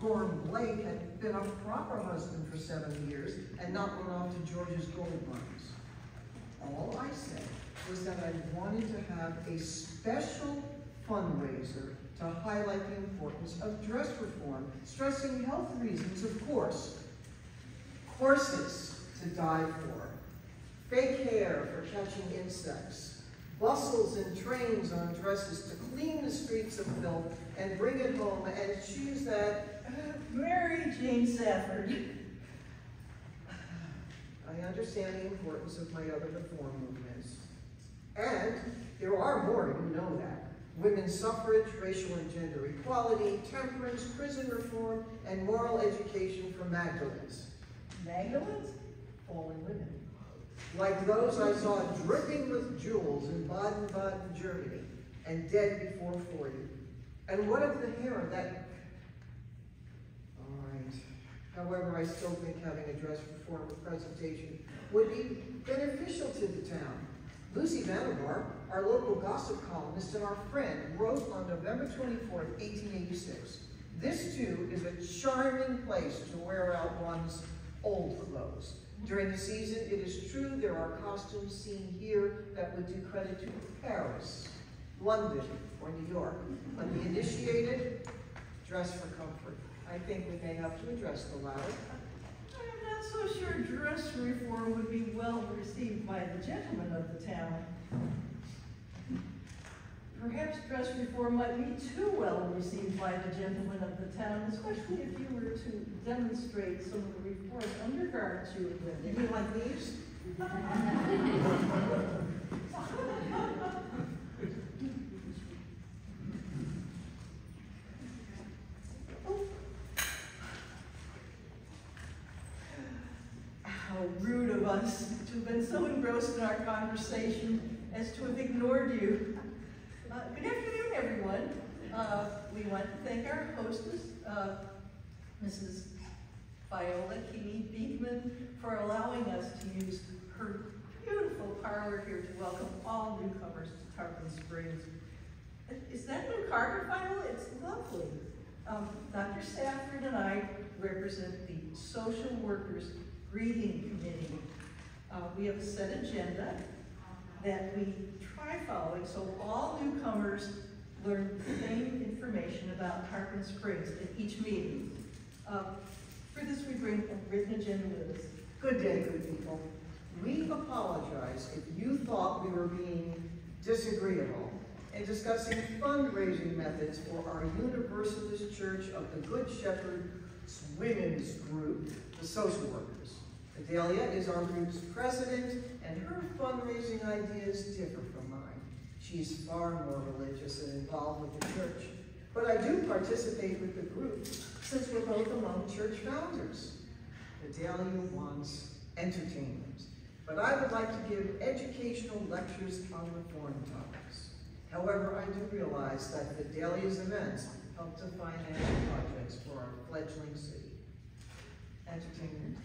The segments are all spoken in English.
Storm Blake had been a proper husband for 7 years and not went off to George's gold mines. All I said was that I wanted to have a special fundraiser to highlight the importance of dress reform, stressing health reasons, of course. Horses to die for, fake hair for catching insects, bustles and trains on dresses to clean the streets of filth and bring it home and choose that Mary Jane Safford. I understand the importance of my other reform movements. And there are more, you know that. Women's suffrage, racial and gender equality, temperance, prison reform, and moral education for Magdalens. Magdalens? Fallen women. Like those I saw dripping with jewels in Baden-Baden, Germany, and dead before 40. And what of the hair of that? All right. However, I still think having a dress reform presentation would be beneficial to the town. Lucy Vannevar, our local gossip columnist and our friend, wrote on November 24th, 1886, "This too is a charming place to wear out one's old clothes. During the season, it is true there are costumes seen here that would do credit to Paris, London, or New York. Uninitiated, dress for comfort." I think we may have to address the latter. I'm not so sure dress reform would be well received by the gentlemen of the town. Perhaps dress reform might be too well received by the gentlemen of the town, especially if you were to demonstrate some of the reform undergarments you have been. You mean like these? How rude of us to have been so engrossed in our conversation as to have ignored you. Good afternoon, everyone. We want to thank our hostess, Mrs. Viola Beekman, for allowing us to use her beautiful parlor here to welcome all newcomers to Tarpon Springs. Is that new carpet, Viola? It's lovely. Dr. Safford and I represent the Social Workers Greeting Committee. We have a set agenda that we try following so all newcomers learn the same information about Tarpon Springs at each meeting. For this, we bring a written agenda with us. Good day, good people. We apologize if you thought we were being disagreeable in discussing fundraising methods for our Universalist Church of the Good Shepherd's Women's Group, the Social Workers. Fidelia is our group's president, and her fundraising ideas differ from mine. She's far more religious and involved with the church. But I do participate with the group since we're both among church founders. Fidelia wants entertainment, but I would like to give educational lectures on reform topics. However, I do realize that Fidelia's events help to finance projects for our fledgling city. Entertainment.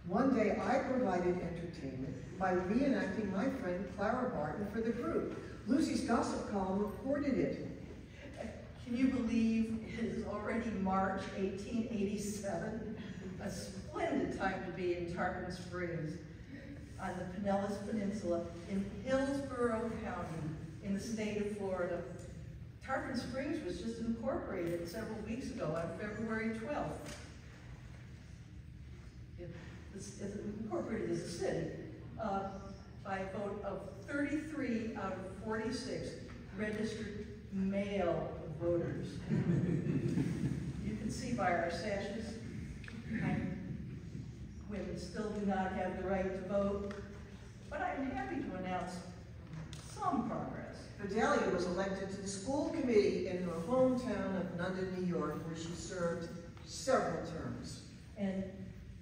One day I provided entertainment by reenacting my friend Clara Barton for the group. Lucy's gossip column reported it. Can you believe it is already March 1887? A splendid time to be in Tarpon Springs on the Pinellas Peninsula in Hillsborough County in the state of Florida. Tarpon Springs was just incorporated several weeks ago on February 12th. It's incorporated as a city by a vote of 33 out of 46 registered male voters. You can see by our sashes, women still do not have the right to vote, but I'm happy to announce some progress. Fidelia was elected to the school committee in her hometown of London, New York, where she served several terms. And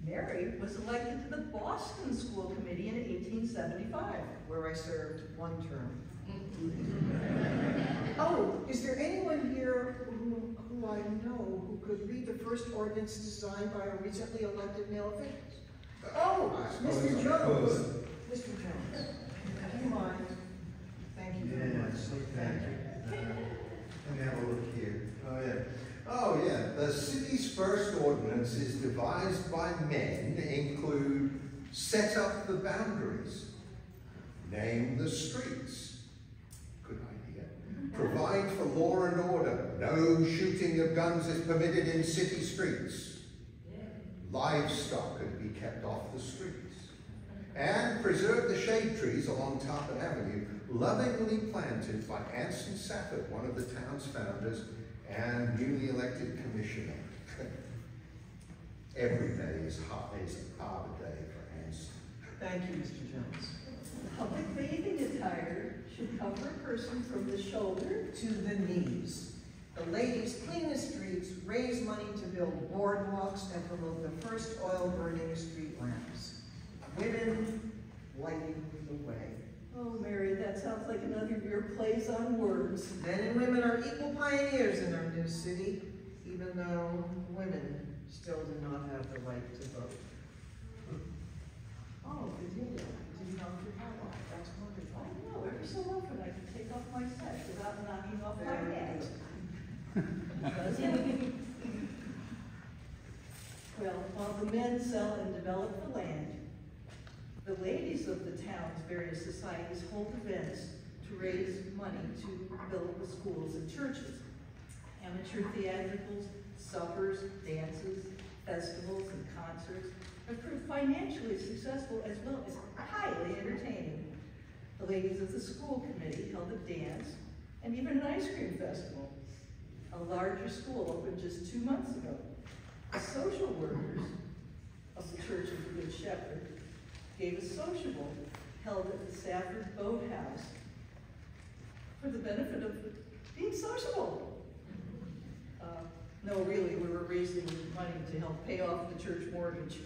Mary was elected to the Boston School Committee in 1875. Where I served one term. Oh, is there anyone here who I know who could read the first ordinance designed by a recently elected male official? Oh, Mr. Jones. Mr. Jones, do you mind? Thank you very much. Thank you. Let me have a look here. Oh, yeah. Oh yeah, the city's first ordinances devised by men include set up the boundaries, name the streets, good idea, provide for law and order, no shooting of guns is permitted in city streets, livestock could be kept off the streets, and preserve the shade trees along Tarpon Avenue, lovingly planted by J Safford, one of the town's founders, and newly elected commissioner. Every day is Arbor Day for Anson. Thank you, Mr. Jones. Public bathing attire should cover a person from the shoulder To the knees. The ladies clean the streets, raise money to build boardwalks, and promote the first oil-burning street lamps. Women lighting the way. Oh, Mary, that sounds like another of your plays on words. Men and women are equal pioneers in our new city, even though women still do not have the right to vote. Oh, Fidelia, didn't know you had one. That's wonderful. I know, every so often I can take off my sash without knocking off my Very hat. good. Does it? Well, while the men sell and develop the land, the ladies of the town's various societies hold events to raise money to build the schools and churches. Amateur theatricals, suppers, dances, festivals, and concerts have proved financially successful as well as highly entertaining. The ladies of the school committee held a dance and even an ice cream festival. A larger school opened just 2 months ago. The social workers of the Church of the Good Shepherd gave a sociable held at the Safford Boathouse for the benefit of being sociable. No, really, we were raising money to help pay off the church mortgage.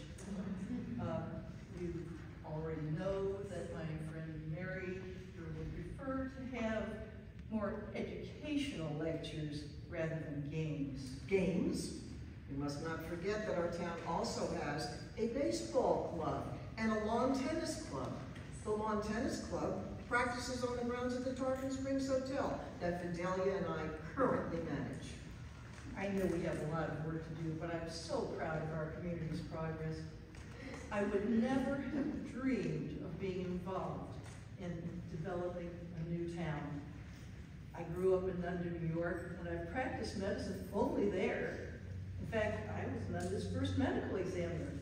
You already know that my friend Mary would prefer to have more educational lectures rather than games. Games. We must not forget that our town also has a baseball club and a lawn tennis club. The lawn tennis club practices on the grounds of the Tarpon Springs Hotel that Fidelia and I currently manage. I know we have a lot of work to do, but I'm so proud of our community's progress. I would never have dreamed of being involved in developing a new town. I grew up in London, New York, and I practiced medicine only there. In fact, I was London's first medical examiner.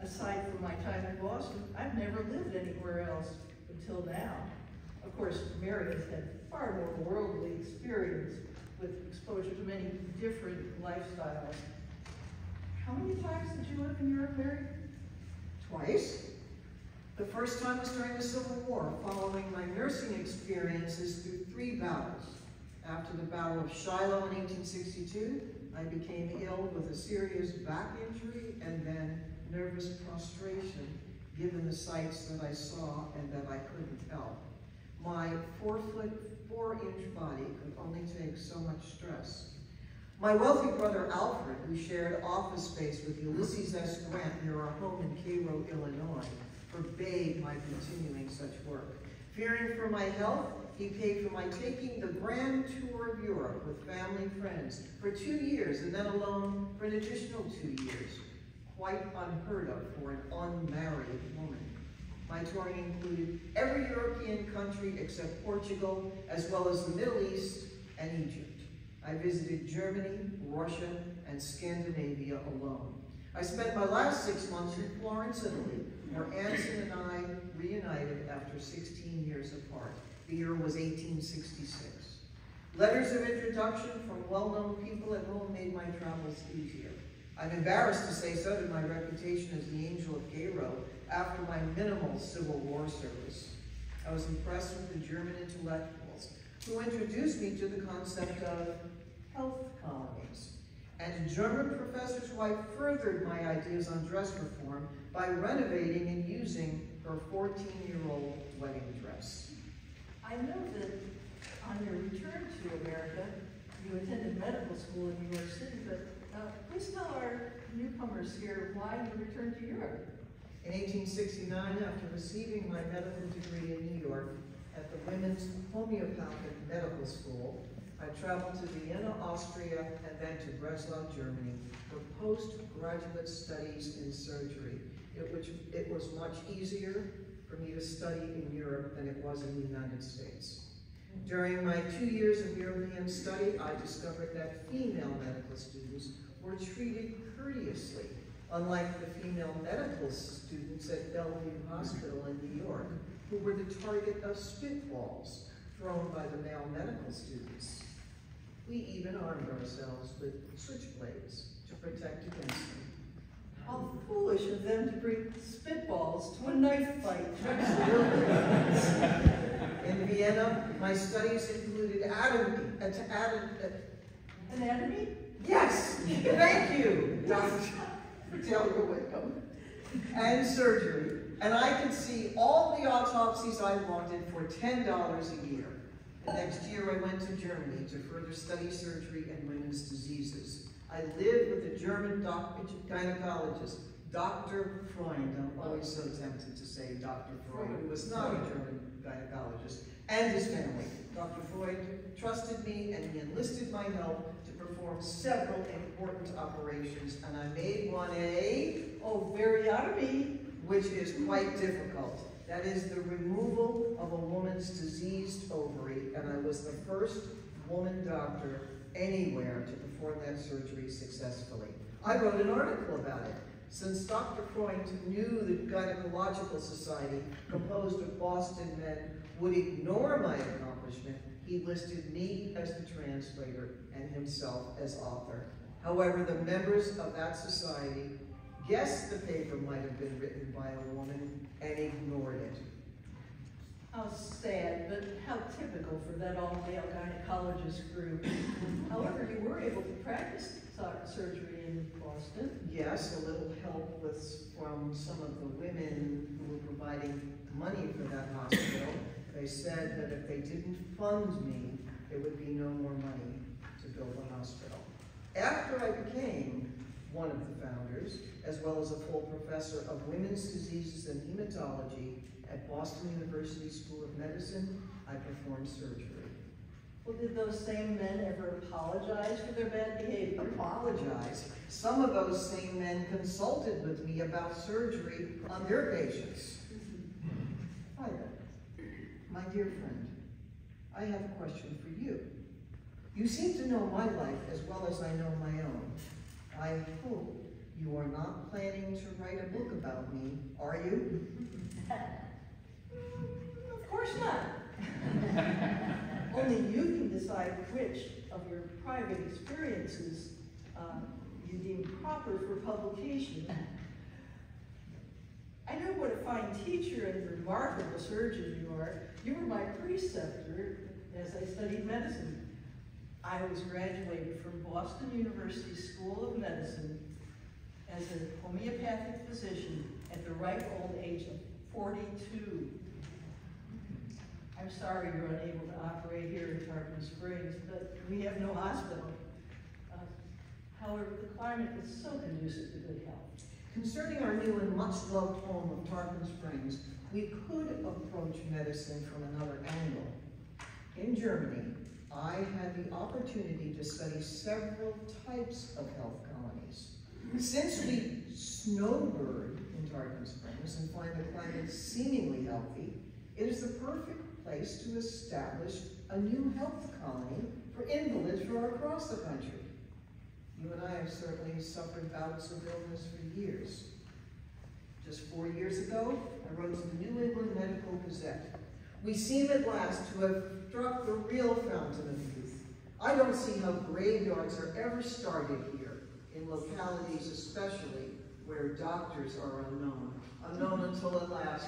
Aside from my time in Boston, I've never lived anywhere else until now. Of course, Mary has had far more worldly experience with exposure to many different lifestyles. How many times did you live in Europe, Mary? Twice. The first time was during the Civil War, following my nursing experiences through 3 battles. After the Battle of Shiloh in 1862, I became ill with a serious back injury and then nervous prostration, given the sights that I saw and that I couldn't help. My 4-foot, 4-inch body could only take so much stress. My wealthy brother Alfred, who shared office space with Ulysses S. Grant near our home in Cairo, Illinois, forbade my continuing such work. Fearing for my health, he paid for my taking the grand tour of Europe with family and friends for 2 years, and then alone for an additional 2 years. Quite unheard of for an unmarried woman. My touring included every European country except Portugal, as well as the Middle East and Egypt. I visited Germany, Russia, and Scandinavia alone. I spent my last 6 months in Florence, Italy, where Anson and I reunited after 16 years apart. The year was 1866. Letters of introduction from well-known people at home made my travels easier. I'm embarrassed to say so did my reputation as the Angel of Cairo after my minimal Civil War service. I was impressed with the German intellectuals who introduced me to the concept of health colonies. And a German professor's wife furthered my ideas on dress reform by renovating and using her 14-year-old wedding dress. I know that on your return to America, you attended medical school in New York City, but please tell our newcomers here why you returned to Europe. In 1869, after receiving my medical degree in New York at the Women's Homeopathic Medical School, I traveled to Vienna, Austria, and then to Breslau, Germany for postgraduate studies in surgery. It was much easier for me to study in Europe than it was in the United States. During my 2 years of European study, I discovered that female medical students were treated courteously, unlike the female medical students at Bellevue Hospital in New York, who were the target of spitballs thrown by the male medical students. We even armed ourselves with switchblades to protect against them. How foolish of them to bring spitballs to a knife fight. In Vienna, my studies included anatomy. Anatomy? Yes! Thank you, Dr. Fidelia Whitcombe. And surgery. And I could see all the autopsies I wanted for $10 a year. The next year I went to Germany to further study surgery and women's diseases. I lived with a German gynecologist, Dr. Freund. I'm always so tempted to say Dr. Freud, who was not a German gynecologist, and his family. Dr. Freud trusted me and he enlisted my help to perform several important operations, and I made one variotomy, which is quite difficult. That is the removal of a woman's diseased ovary, and I was the first woman doctor anywhere to perform that surgery successfully. I wrote an article about it. Since Dr. Freund knew the Gynecological Society, composed of Boston men, would ignore my accomplishment, he listed me as the translator and himself as author. However, the members of that society guessed the paper might have been written by a woman and ignored it. How sad, but how typical for that all-male gynecologist group. However, you were able to practice surgery in Boston. Yes, a little help from some of the women who were providing money for that hospital. They said that if they didn't fund me, there would be no more money to build the hospital. After I became one of the founders, as well as a full professor of women's diseases and hematology at Boston University School of Medicine, I performed surgery. Well, did those same men ever apologize for their bad behavior? Apologize? Some of those same men consulted with me about surgery on their patients. Hi there, my dear friend. I have a question for you. You seem to know my life as well as I know my own. I hope you are not planning to write a book about me, are you? Of course not. Only you can decide which of your private experiences you deem proper for publication. I know what a fine teacher and remarkable surgeon you are. You were my preceptor as I studied medicine. I was graduated from Boston University School of Medicine as a homeopathic physician at the ripe old age of 42. I'm sorry you're unable to operate here in Tarpon Springs, but we have no hospital. However, the climate is so conducive to good health. Concerning our new and much-loved home of Tarpon Springs, we could approach medicine from another angle. In Germany, I had the opportunity to study several types of health colonies. Since we snowbird in Tarpon Springs and find the climate seemingly healthy, it is the perfect place to establish a new health colony for invalids from across the country. You and I have certainly suffered bouts of illness for years. Just 4 years ago, I wrote to the New England Medical Gazette. We seem at last to have struck the real fountain of youth. I don't see how graveyards are ever started here, in localities especially where doctors are unknown until at last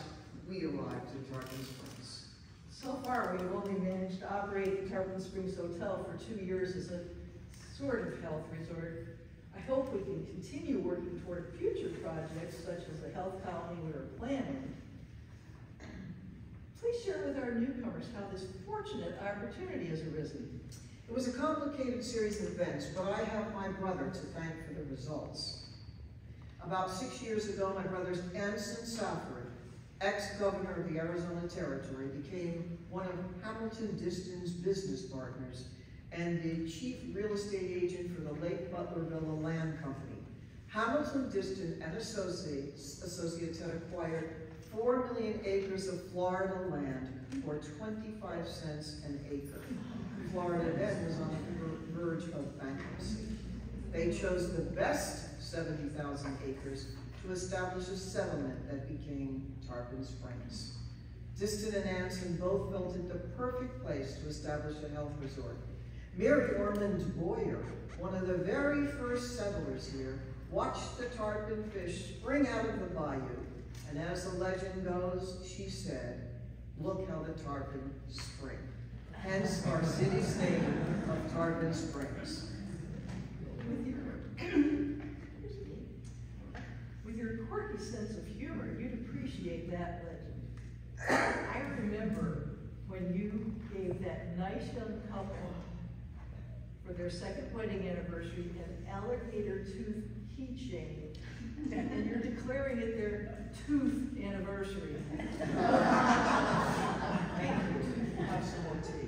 we arrived in Tarpon Springs. So far, we've only managed to operate the Tarpon Springs Hotel for 2 years as a sort of health resort. I hope we can continue working toward future projects such as the health colony we are planning. Please share with our newcomers how this fortunate opportunity has arisen. It was a complicated series of events, but I have my brother to thank for the results. About 6 years ago, my brother's J Safford, ex-governor of the Arizona Territory, became one of Hamilton Diston's business partners and the chief real estate agent for the Lake Butler Villa Land Company. Hamilton Diston and Associates had acquired 4 million acres of Florida land for 25 cents an acre. Florida then was on the verge of bankruptcy. They chose the best 70,000 acres to establish a settlement that became Tarpon Springs. Diston and Anson both felt it the perfect place to establish a health resort. Mary Ormond Boyer, one of the very first settlers here, watched the tarpon fish spring out of the bayou, and as the legend goes, she said, "Look how the tarpon spring." Hence our city's name of Tarpon Springs. With your quirky sense of humor, you'd appreciate that legend. I remember when you gave that nice young couple for their second wedding anniversary an alligator tooth keychain, and you're declaring it their tooth anniversary. Thank you. Have some more tea.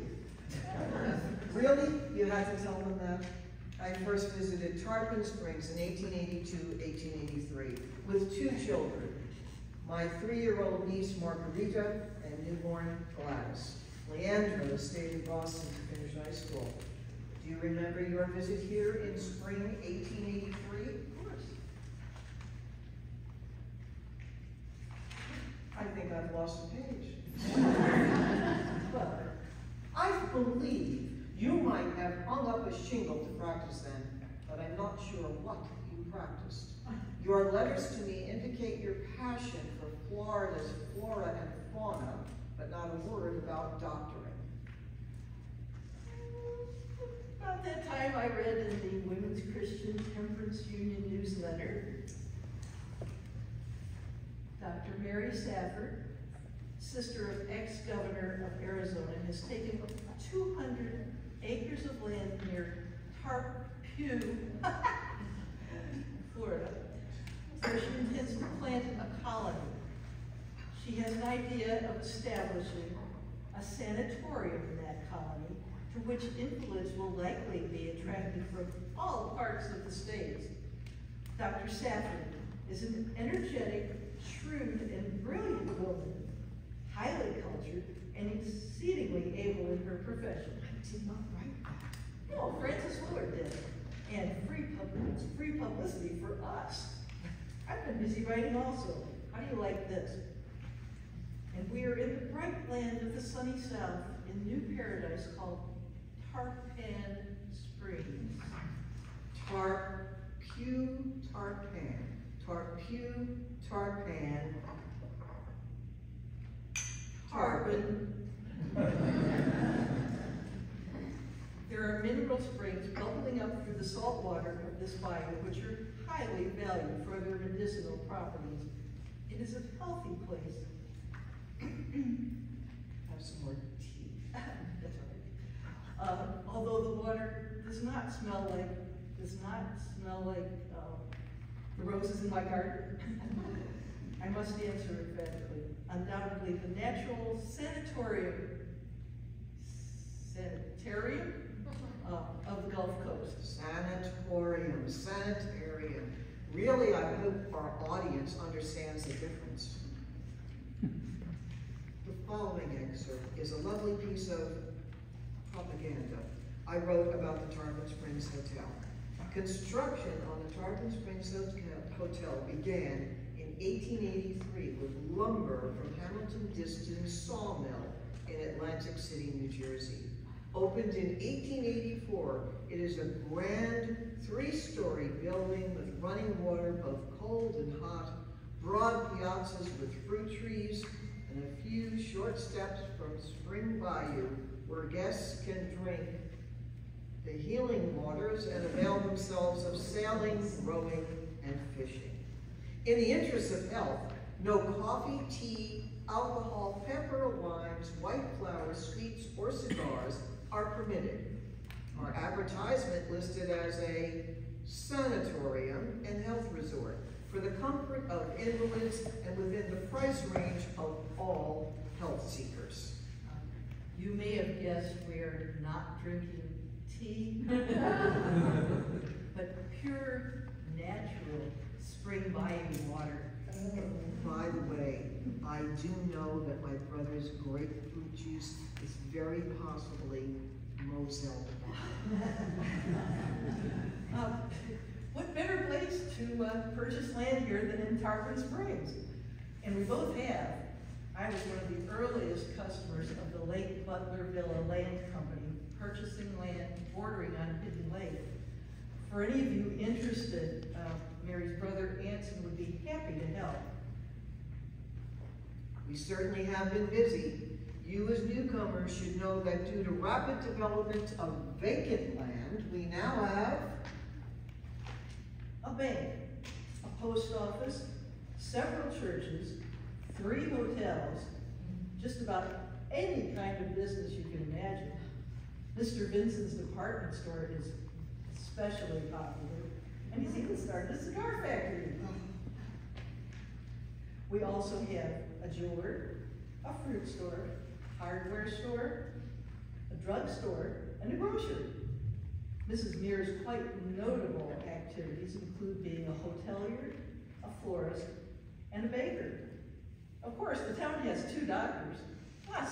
Really? You had to tell them that? I first visited Tarpon Springs in 1882-1883 with 2 children, my 3-year-old niece Margarita and newborn Gladys. Leandro stayed in Boston to finish high school. Do you remember your visit here in spring 1883? Of course. I think I've lost a page. Well, I believe you might have hung up a shingle to practice then, but I'm not sure what you practiced. Your letters to me indicate your passion for Florida's flora and fauna, but not a word about doctoring. About that time I read in the Women's Christian Temperance Union newsletter, Dr. J Safford, sister of ex-governor of Arizona, has taken 200 acres of land near Tarpon, Florida, where she intends to plant a colony. She has an idea of establishing a sanatorium in that colony, to which invalids will likely be attracted from all parts of the state. Dr. Safford is an energetic, shrewd, and brilliant woman, highly cultured, and exceedingly able in her profession. I did not write that. No, Francis Willard did. And free publicity for us. I've been busy writing also. How do you like this? And we are in the bright land of the sunny south in new paradise called Tarpon Springs. Tarpon. There are mineral springs bubbling up through the salt water of this bayou, which are highly valued for their medicinal properties. It is a healthy place. Have some more tea. That's all right. Although the water does not smell like the roses in my garden, I must answer emphatically. Undoubtedly, the natural sanitarium of the Gulf Coast. Sanitarium. Really, I hope our audience understands the difference. The following excerpt is a lovely piece of propaganda I wrote about the Tarpon Springs Hotel. Construction on the Tarpon Springs Hotel began in 1883 with lumber from Hamilton Diston's sawmill in Atlantic City, New Jersey. Opened in 1884, it is a grand 3-story building with running water both cold and hot, broad piazzas with fruit trees, and a few short steps from Spring Bayou where guests can drink the healing waters and avail themselves of sailing, rowing, and fishing. In the interest of health, no coffee, tea, alcohol, pepper, limes, white flowers, sweets, or cigars are permitted. Our advertisement listed as a sanatorium and health resort for the comfort of invalids and within the price range of all health seekers. You may have guessed we're not drinking tea, but pure, natural spring bayou water. By the way, I do know that my brother's grapefruit juice is very possibly Moselle. What better place to purchase land here than in Tarpon Springs? And we both have. I was one of the earliest customers of the Lake Butler Villa Land Company, purchasing land bordering on Hidden Lake. For any of you interested, Mary's brother Anson would be happy to help. We certainly have been busy. You as newcomers should know that due to rapid development of vacant land, we now have a bank, a post office, several churches, 3 hotels, just about any kind of business you can imagine. Mr. Vincent's department store is especially popular, and he's even started a cigar factory. We also have a jeweler, a fruit store, hardware store, a drugstore, and a grocery. Mrs. Mears' quite notable activities include being a hotelier, a florist, and a baker. Of course, the town has 2 doctors, plus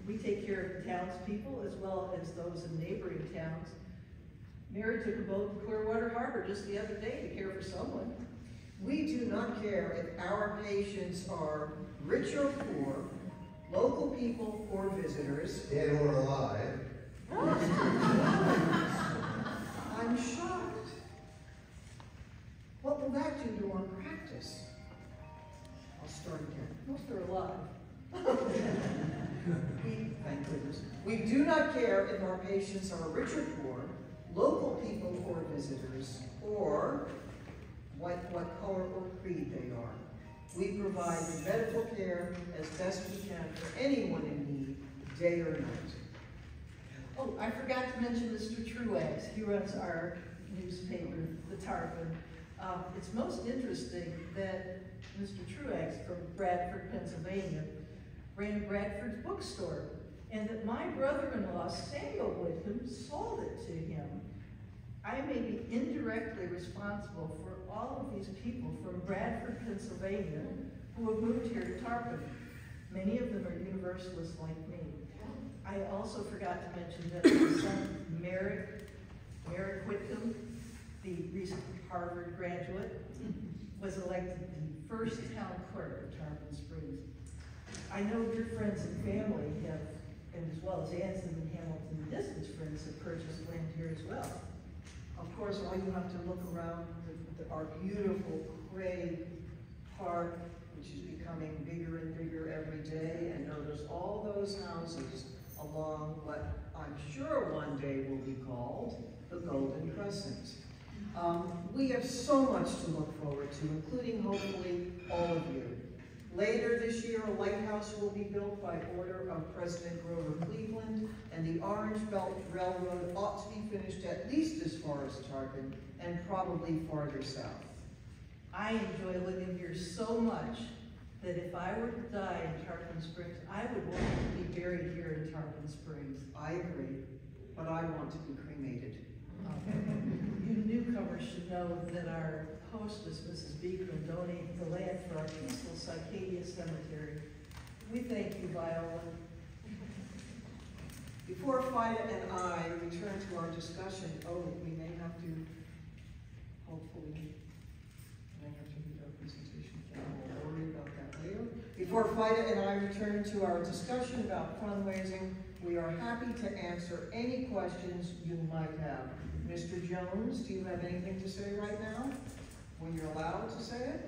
we take care of the townspeople as well as those in neighboring towns. Mary took a boat to Clearwater Harbor just the other day to care for someone. We do not care if our patients are rich or poor, local people or visitors. Dead or alive. I'm shocked. What will that do to our practice? I'll start again. Most are alive. Thank goodness. We do not care if our patients are rich or poor, local people or visitors, or what color or creed they are. We provide the medical care as best we can for anyone in need, day or night. Oh, I forgot to mention Mr. Truax. He runs our newspaper, the Tarpon. It's most interesting that Mr. Truax from Bradford, Pennsylvania, ran Bradford's bookstore, and that my brother-in-law, Samuel Whitcombe, sold it to him. I may be indirectly responsible for all of these people from Bradford, Pennsylvania, who have moved here to Tarpon. Many of them are Universalists like me. I also forgot to mention that my son, Merrick Whitcombe, the recent Harvard graduate, was elected the first town clerk of Tarpon Springs. I know your friends and family have, and as well as Anson and Hamilton, distance friends have purchased land here as well. Of course, all you have to look around our beautiful Craig Park, which is becoming bigger and bigger every day, and notice all those houses along what I'm sure one day will be called the Golden Crescent. We have so much to look forward to, including hopefully all of you. Later this year, a lighthouse will be built by order of President Grover Cleveland, and the Orange Belt Railroad ought to be finished at least as far as Tarpon, and probably farther south. I enjoy living here so much that if I were to die in Tarpon Springs, I would want to be buried here in Tarpon Springs. I agree, but I want to be cremated. You newcomers should know that our hostess, Mrs. Beekman, donated the land for our peaceful Cicadia Cemetery. We thank you, Viola. Before Fida and I return to our discussion, we may have to, hopefully, I have to read our presentation. We'll worry about that later. Before Fida and I return to our discussion about fundraising, we are happy to answer any questions you might have. Mr. Jones, do you have anything to say right now? When you're allowed to say it?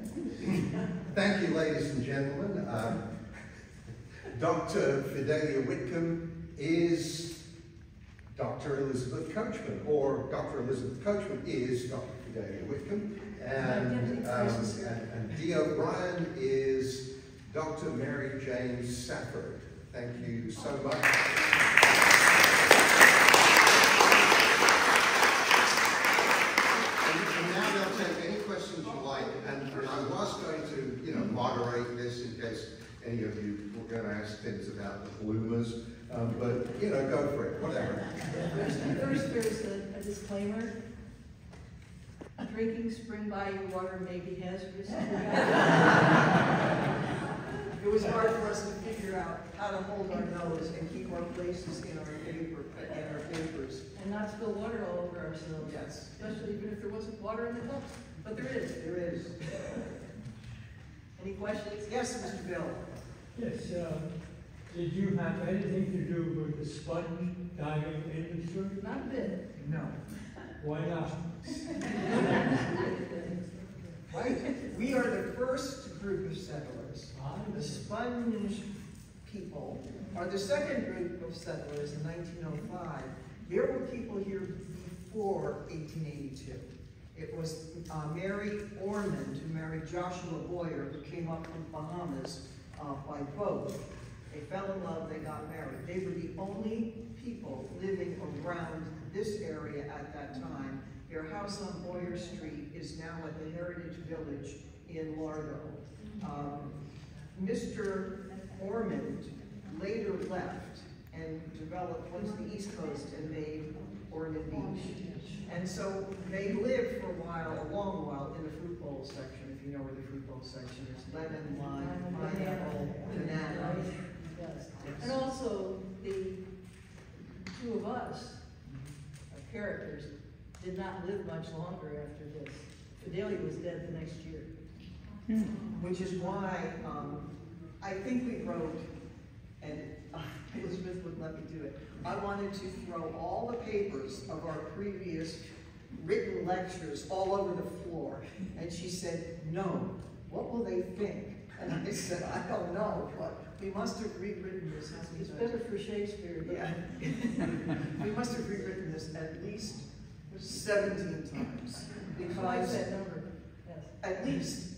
Thank you, ladies and gentlemen. Dr. Fidelia Whitcombe is Dr. Elizabeth Coachman, or Dr. Elizabeth Coachman is Dr. Fidelia Whitcombe, and D. O'Brien is Dr. Mary Jane Safford. Thank you so much. I was going to, moderate this in case any of you were going to ask things about the bloomers. But, you know, go for it, whatever. First, there's a disclaimer. Drinking spring bayou water may be hazardous. It was hard for us to figure out how to hold our nose and keep our places in our papers. And not spill water all over ourselves. Yes. Especially even if there wasn't water in the cups. But there is. There is. Any questions? Yes, Mr. Bill. Yes, did you have anything to do with the sponge diving industry? Not a bit. No. Why not? Right? We are the first group of settlers. The sponge people are the second group of settlers in 1905. There were people here before 1882. It was Mary Ormond who married Joshua Boyer, who came up from Bahamas by boat. They fell in love, they got married. They were the only people living around this area at that time. Their house on Boyer Street is now at the Heritage Village in Largo. Mr. Ormond later left and went to the East Coast and made Oregon Beach. And so they lived for a long while in the fruit bowl section, if you know where the fruit bowl section is. Lemon, lime, pineapple, banana. Yes. And also, the two of us, characters, did not live much longer after this. Fidelia was dead the next year. Which is why I think we wrote, and Elizabeth wouldn't let me do it, I wanted to throw all the papers of our previous written lectures all over the floor. And she said, no, what will they think? And I said, I don't know, but we must have rewritten this. It's better for Shakespeare. Yeah. We must have rewritten this at least 17 times. Because that number, yes. At least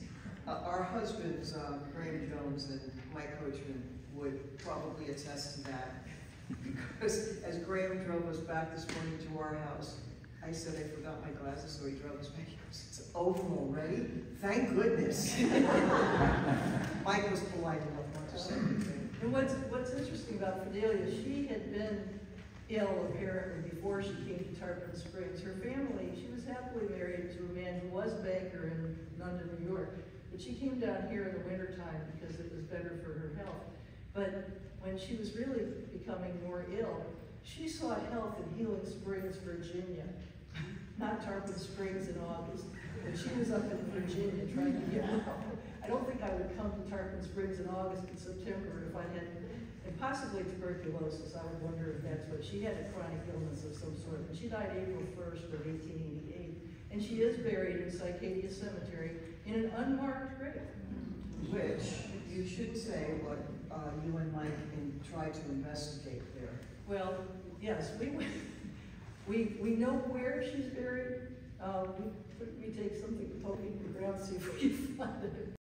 our husbands, Graham Jones and Mike Coachman, would probably attest to that. Because as Graham drove us back this morning to our house, I said I forgot my glasses, so he drove us back. He goes, it's over already? Thank goodness. Mike was polite enough not to say anything. And what's interesting about Fidelia, she had been ill apparently before she came to Tarpon Springs. Her family, she was happily married to a man who was a banker in London, New York. But she came down here in the wintertime because it was better for her health. But when she was really becoming more ill, she sought health in Healing Springs, Virginia. Not Tarpon Springs in August, but she was up in Virginia trying to get well. I don't think I would come to Tarpon Springs in August and September if I had, and possibly tuberculosis. I would wonder if that's what, she had a chronic illness of some sort. And she died April 1st of 1888. And she is buried in Cycadia Cemetery in an unmarked grave. Which, you should say what you and Mike tried to investigate there. Well, yes, we know where she's buried. We take something to poke in the ground, see if we can find it.